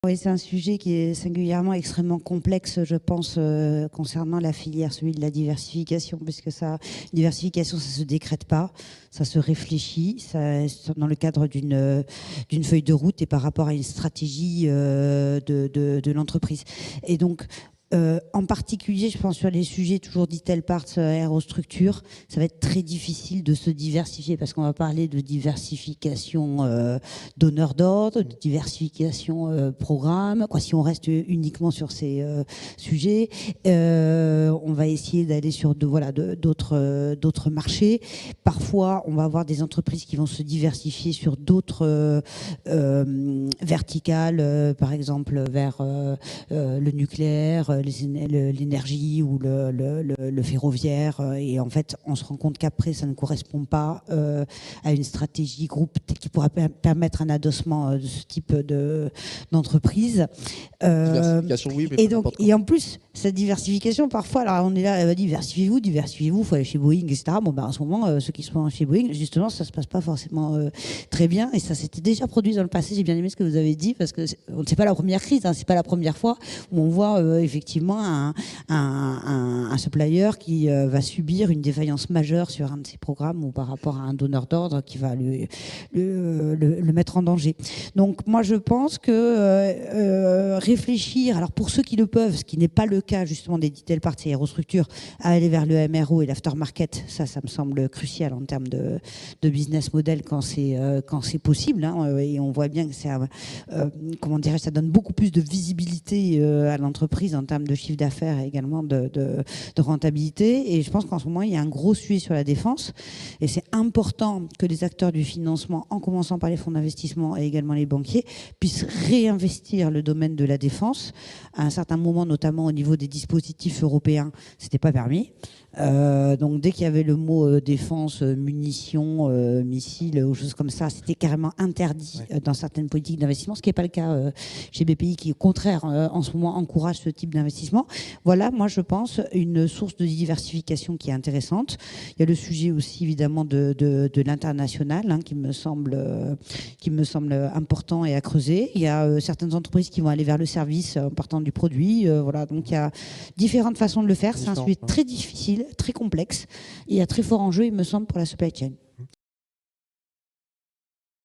Oui, c'est un sujet qui est singulièrement extrêmement complexe, je pense, concernant la filière, celui de la diversification, puisque diversification, ça se décrète pas, ça se réfléchit, dans le cadre d'une feuille de route et par rapport à une stratégie de l'entreprise. Et donc, en particulier, je pense sur les sujets toujours detail parts, aérostructure, ça va être très difficile de se diversifier parce qu'on va parler de diversification donneur d'ordre, de diversification programme. Si on reste uniquement sur ces sujets, on va essayer d'aller sur d'autres marchés. Parfois, on va avoir des entreprises qui vont se diversifier sur d'autres verticales, par exemple vers le nucléaire, l'énergie ou le ferroviaire. Et en fait, on se rend compte qu'après, ça ne correspond pas à une stratégie groupe qui pourra permettre un adossement de ce type d'entreprise. Diversification, oui, mais et en plus, cette diversification, parfois, alors on est là, diversifiez-vous, il faut aller chez Boeing, etc. Bon, en ce moment, ceux qui sont chez Boeing, justement, ça se passe pas forcément très bien. Et ça s'était déjà produit dans le passé. J'ai bien aimé ce que vous avez dit, parce que c'est pas la première crise, c'est pas la première fois où on voit effectivement un supplier qui va subir une défaillance majeure sur un de ses programmes ou par rapport à un donneur d'ordre qui va le mettre en danger. Donc moi je pense que réfléchir, alors pour ceux qui le peuvent, ce qui n'est pas le cas justement des detail parts et aérostructures, à aller vers le MRO et l'aftermarket, ça me semble crucial en termes de business model quand c'est possible, hein, et on voit bien que comment dirais-je, ça donne beaucoup plus de visibilité à l'entreprise en termes de chiffre d'affaires et également de rentabilité. Et je pense qu'en ce moment, il y a un gros sujet sur la défense. Et c'est important que les acteurs du financement, en commençant par les fonds d'investissement et également les banquiers, puissent réinvestir le domaine de la défense. À un certain moment, notamment au niveau des dispositifs européens, c'était pas permis. Donc dès qu'il y avait le mot défense, munitions, missiles ou choses comme ça, c'était carrément interdit dans certaines politiques d'investissement, ce qui n'est pas le cas chez BPI, qui au contraire en ce moment encourage ce type d'investissement. Voilà, moi je pense, une source de diversification qui est intéressante. Il y a le sujet aussi évidemment de l'international, hein, qui me semble important et à creuser. Il y a certaines entreprises qui vont aller vers le service en partant du produit. Voilà, donc il y a différentes façons de le faire. C'est un sujet très difficile, très complexe et à très fort enjeu, il me semble, pour la supply chain.